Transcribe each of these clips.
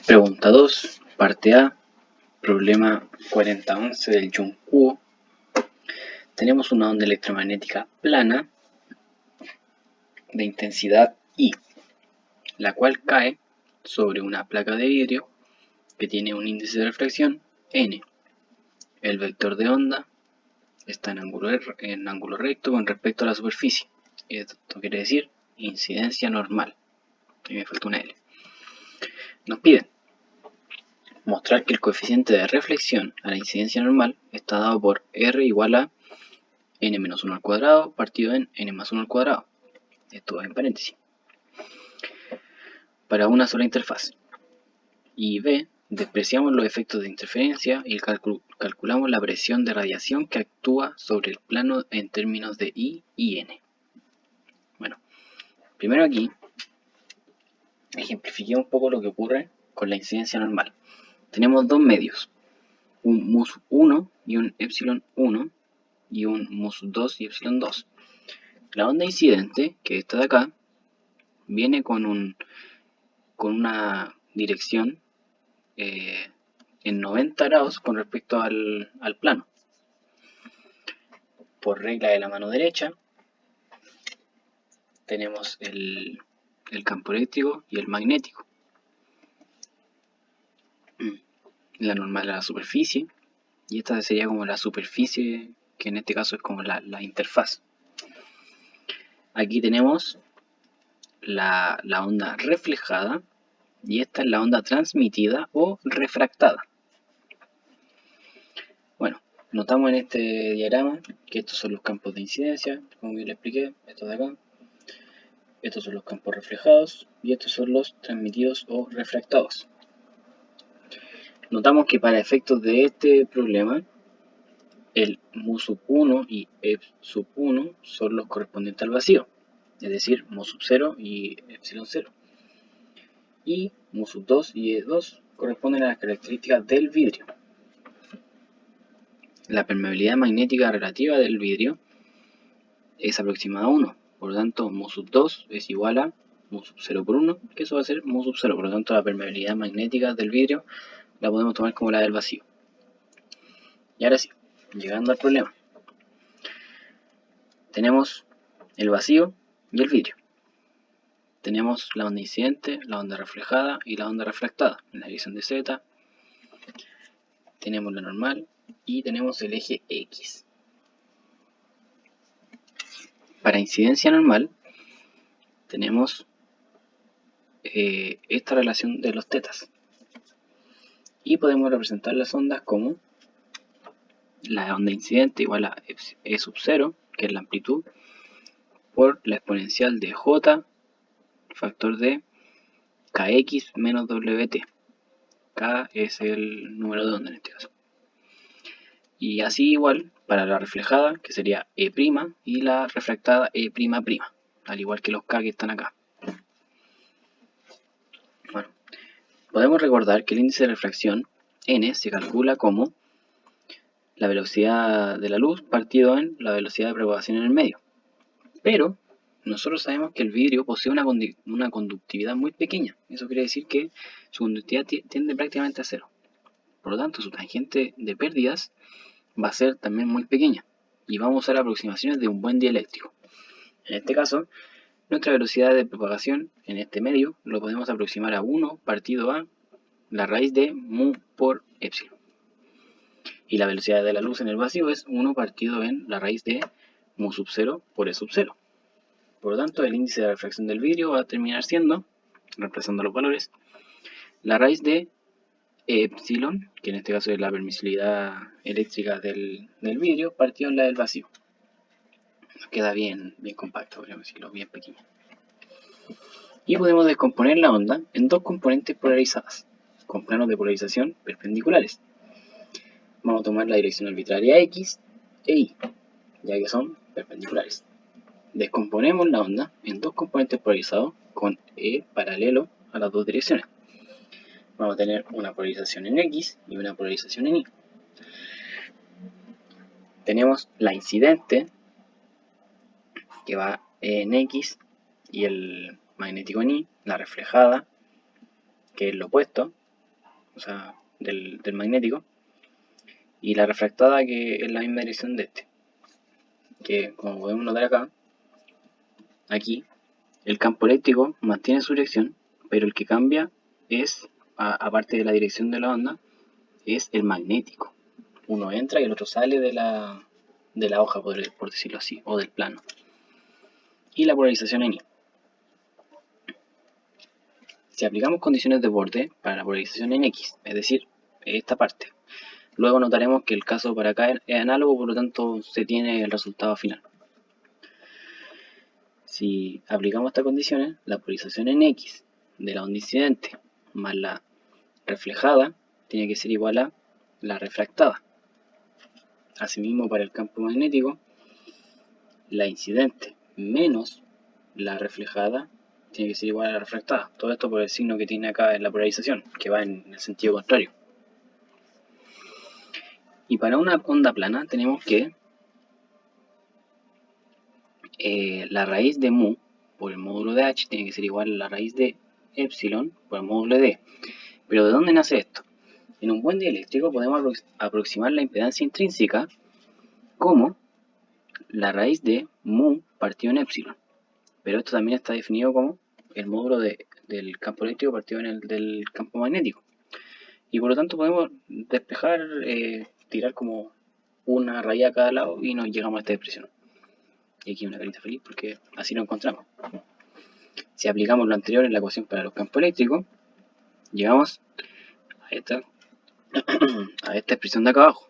Pregunta 2, parte A, problema 4011 del Jung Kuo. Tenemos una onda electromagnética plana de intensidad I, la cual cae sobre una placa de vidrio que tiene un índice de refracción n. El vector de onda está en ángulo recto con respecto a la superficie. Esto quiere decir incidencia normal. Aquí me falta una L. Nos piden mostrar que el coeficiente de reflexión a la incidencia normal está dado por R igual a n-1 al cuadrado partido en n más 1 al cuadrado. Esto es en paréntesis. Para una sola interfaz. Y B, despreciamos los efectos de interferencia y calculamos la presión de radiación que actúa sobre el plano en términos de I y N. Bueno, primero aquí ejemplifiquemos un poco lo que ocurre con la incidencia normal. Tenemos dos medios, un mu1 y un epsilon1 y un mu2 y epsilon2. La onda incidente, que está de acá, viene con una dirección en 90 grados con respecto al plano. Por regla de la mano derecha tenemos el campo eléctrico y el magnético. La normal a la superficie, y esta sería como la superficie, que en este caso es como la interfaz. Aquí tenemos la onda reflejada y esta es la onda transmitida o refractada. Bueno, notamos en este diagrama que estos son los campos de incidencia, como bien le expliqué, estos de acá. Estos son los campos reflejados y estos son los transmitidos o refractados. Notamos que para efectos de este problema, el mu1 y ep1 son los correspondientes al vacío, es decir, mu0 y epsilon0. Y mu2 y e2 corresponden a las características del vidrio. La permeabilidad magnética relativa del vidrio es aproximada a 1, por lo tanto mu2 es igual a mu0 por 1, que eso va a ser mu0, por lo tanto la permeabilidad magnética del vidrio la podemos tomar como la del vacío. Y ahora sí, llegando al problema. Tenemos el vacío y el vidrio. Tenemos la onda incidente, la onda reflejada y la onda refractada. En la dirección de Z tenemos la normal y tenemos el eje X. Para incidencia normal tenemos esta relación de los tetas. Y podemos representar las ondas como la onda incidente igual a E sub 0, que es la amplitud, por la exponencial de J factor de Kx menos Wt. K es el número de onda en este caso. Y así igual para la reflejada, que sería E' y la refractada E'', al igual que los K que están acá. Bueno, podemos recordar que el índice de refracción n se calcula como la velocidad de la luz partido en la velocidad de propagación en el medio. Pero nosotros sabemos que el vidrio posee una conductividad muy pequeña. Eso quiere decir que su conductividad tiende prácticamente a cero. Por lo tanto, su tangente de pérdidas va a ser también muy pequeña. Y vamos a usar aproximaciones de un buen dieléctrico. En este caso, nuestra velocidad de propagación en este medio lo podemos aproximar a 1 partido a la raíz de mu por epsilon. Y la velocidad de la luz en el vacío es 1 partido en la raíz de mu sub 0 por e sub 0. Por lo tanto, el índice de refracción del vidrio va a terminar siendo, reemplazando los valores, la raíz de epsilon, que en este caso es la permisibilidad eléctrica del vidrio, partido en la del vacío. Nos queda bien compacto, podríamos decirlo, bien pequeño. Y podemos descomponer la onda en dos componentes polarizadas, con planos de polarización perpendiculares. Vamos a tomar la dirección arbitraria X e Y, ya que son perpendiculares. Descomponemos la onda en dos componentes polarizados con E paralelo a las dos direcciones. Vamos a tener una polarización en X y una polarización en Y. Tenemos la incidente, que va en X, y el magnético en Y, la reflejada, que es lo opuesto, o sea, del magnético, y la refractada que es la misma dirección de este, que como podemos notar acá, aquí, el campo eléctrico mantiene su dirección, pero el que cambia es, aparte de la dirección de la onda, es el magnético. Uno entra y el otro sale de la hoja, por decirlo así, o del plano. Y la polarización en I. Si aplicamos condiciones de borde para la polarización en X, es decir, esta parte, luego notaremos que el caso para acá es análogo, por lo tanto se tiene el resultado final. Si aplicamos estas condiciones, la polarización en X de la onda incidente más la reflejada tiene que ser igual a la refractada. Asimismo, para el campo magnético, la incidente menos la reflejada tiene que ser igual a la refractada. Todo esto por el signo que tiene acá en la polarización, que va en el sentido contrario. Y para una onda plana tenemos que la raíz de mu por el módulo de h tiene que ser igual a la raíz de epsilon por el módulo de d. Pero ¿de dónde nace esto? En un buen dieléctrico podemos aproximar la impedancia intrínseca como la raíz de mu partido en epsilon. Pero esto también está definido como el módulo del campo eléctrico partido en el del campo magnético. Y por lo tanto podemos despejar, tirar como una raíz a cada lado y nos llegamos a esta expresión. Y aquí una carita feliz porque así lo encontramos. Si aplicamos lo anterior en la ecuación para los campos eléctricos, llegamos a esta, a esta expresión de acá abajo,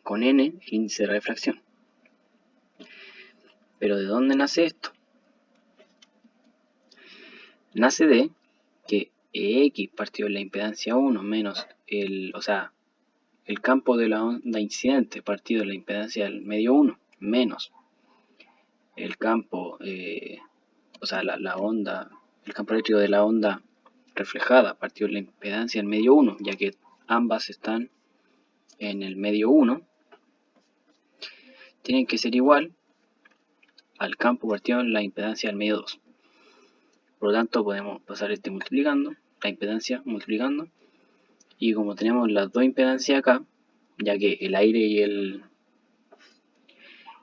con n el índice de refracción. Pero ¿de dónde nace esto? Nace de que X partido en la impedancia 1 menos el campo de la onda incidente partido en la impedancia del medio 1 menos el campo, la onda, el campo eléctrico de la onda reflejada partido en la impedancia del medio 1, ya que ambas están en el medio 1, tienen que ser igual al campo partido en la impedancia del medio 2. Por lo tanto, podemos pasar este multiplicando, la impedancia multiplicando, y como tenemos las dos impedancias acá, ya que el aire y el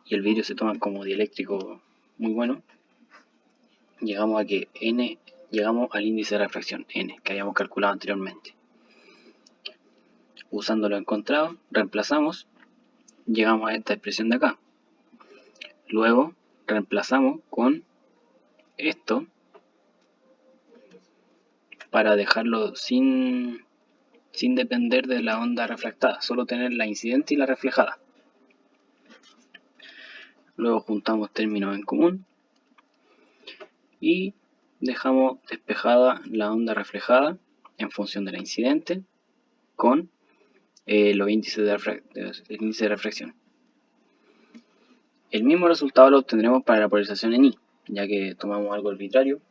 vidrio se toman como dieléctrico muy bueno, llegamos a que n, llegamos al índice de refracción n, que habíamos calculado anteriormente. Usando lo encontrado, reemplazamos, llegamos a esta expresión de acá. Luego reemplazamos con esto para dejarlo sin depender de la onda refractada, solo tener la incidente y la reflejada. Luego juntamos términos en común y dejamos despejada la onda reflejada en función de la incidente con los índices el índice de refracción. El mismo resultado lo obtendremos para la polarización en I, ya que tomamos algo arbitrario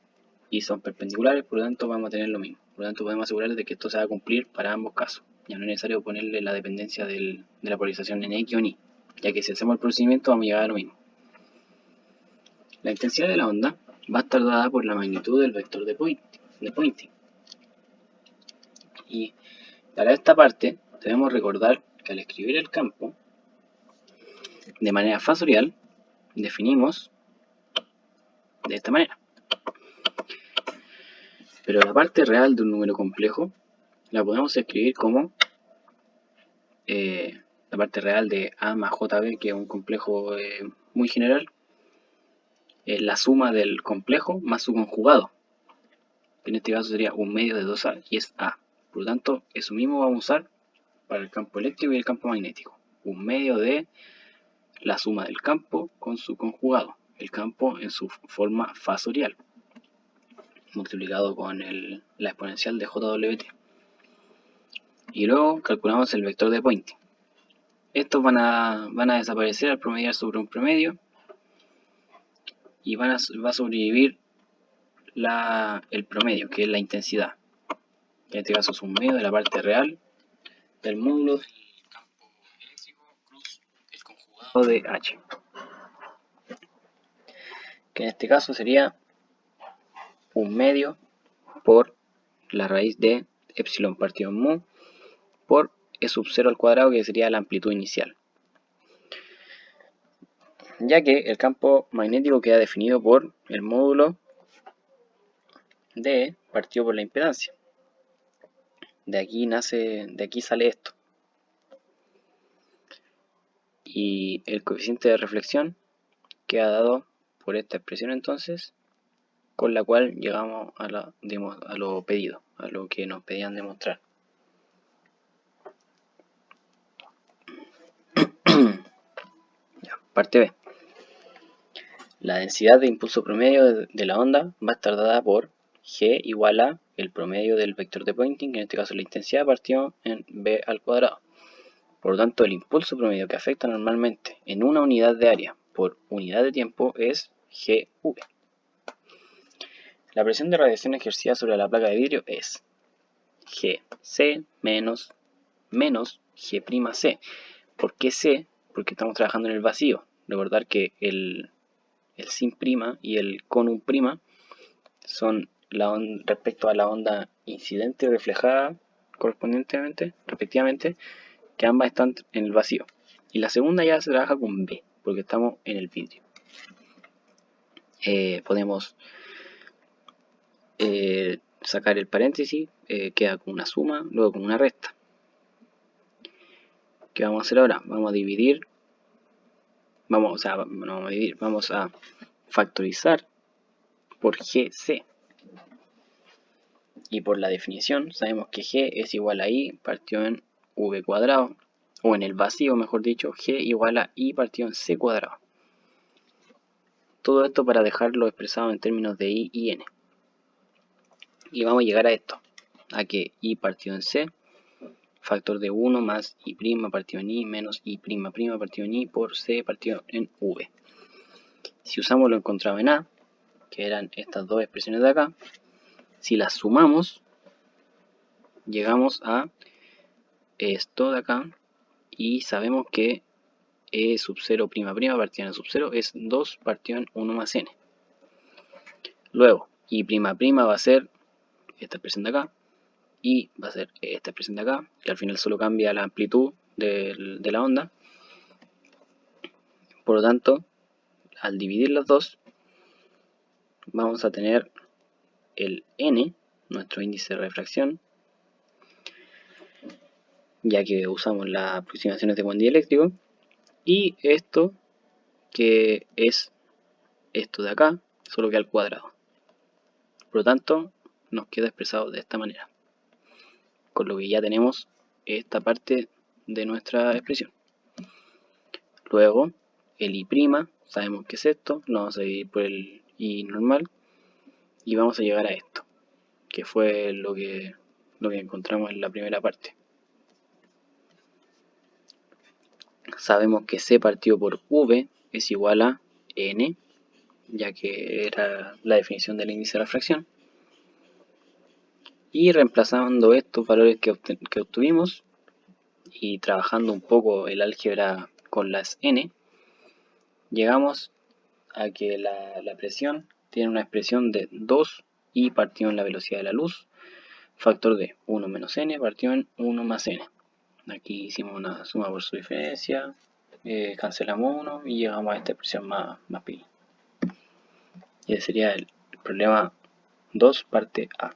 y son perpendiculares, por lo tanto vamos a tener lo mismo. Por lo tanto podemos asegurar de que esto se va a cumplir para ambos casos. Ya no es necesario ponerle la dependencia de la polarización en X o en Y, ya que si hacemos el procedimiento vamos a llegar a lo mismo. La intensidad de la onda va a estar dada por la magnitud del vector de Poynting. Y para esta parte debemos recordar que al escribir el campo de manera fasorial definimos de esta manera. Pero la parte real de un número complejo la podemos escribir como la parte real de A más JB, que es un complejo muy general, la suma del complejo más su conjugado, que en este caso sería 1/2 de 2A y es A. Por lo tanto, eso mismo vamos a usar para el campo eléctrico y el campo magnético. 1/2 de la suma del campo con su conjugado, el campo en su forma fasorial, multiplicado con la exponencial de JWT. Y luego calculamos el vector de Poynting. Estos van a desaparecer al promediar sobre un promedio y va a sobrevivir el promedio, que es la intensidad. En este caso es 1/2 de la parte real del módulo del campo eléctrico plus el conjugado de H, que en este caso sería 1/2 por la raíz de epsilon partido en mu por e sub 0 al cuadrado, que sería la amplitud inicial. Ya que el campo magnético queda definido por el módulo de partido por la impedancia. De aquí sale esto. Y el coeficiente de reflexión queda dado por esta expresión entonces, con la cual llegamos a lo pedido, a lo que nos pedían demostrar. Ya, parte B. La densidad de impulso promedio de la onda va a estar dada por G igual a el promedio del vector de Poynting, en este caso la intensidad, partido en B al cuadrado. Por lo tanto, el impulso promedio que afecta normalmente en una unidad de área por unidad de tiempo es GV. La presión de radiación ejercida sobre la placa de vidrio es GC menos G'(C). ¿Por qué C? Porque estamos trabajando en el vacío. Recordar que el sin prima y el con un prima son respecto a la onda incidente y reflejada correspondientemente, respectivamente, que ambas están en el vacío. Y la segunda ya se trabaja con B, porque estamos en el vidrio. Podemos sacar el paréntesis, queda con una suma, luego con una resta. ¿Qué vamos a hacer ahora? Vamos a dividir, vamos a factorizar por GC. Y por la definición sabemos que G es igual a I partido en V cuadrado, o en el vacío mejor dicho, G igual a I partido en C cuadrado. Todo esto para dejarlo expresado en términos de I y N. Y vamos a llegar a esto, a que I partido en C, factor de 1 más I' partido en I menos I' partido en I por C partido en V. Si usamos lo encontrado en A, que eran estas dos expresiones de acá, si las sumamos, llegamos a esto de acá y sabemos que E sub 0' partido en sub 0 es 2 partido en 1 más N. Luego, I'' va a ser esta expresión de acá y va a ser esta expresión de acá, que al final solo cambia la amplitud de la onda. Por lo tanto, al dividir las dos, vamos a tener el N, nuestro índice de refracción, ya que usamos las aproximaciones de buen dieléctrico, y esto que es esto de acá, solo que al cuadrado. Por lo tanto, nos queda expresado de esta manera, con lo que ya tenemos esta parte de nuestra expresión. Luego, el I', sabemos que es esto, lo vamos a dividir por el I normal, y vamos a llegar a esto, que fue lo que encontramos en la primera parte. Sabemos que C partido por V es igual a N, ya que era la definición del índice de refracción. Y reemplazando estos valores que obtuvimos y trabajando un poco el álgebra con las N, llegamos a que la presión tiene una expresión de 2I partido en la velocidad de la luz, factor de 1 menos N partido en 1 más N. Aquí hicimos una suma por su diferencia, cancelamos 1 y llegamos a esta expresión más pequeña. Y ese sería el problema 2, parte A.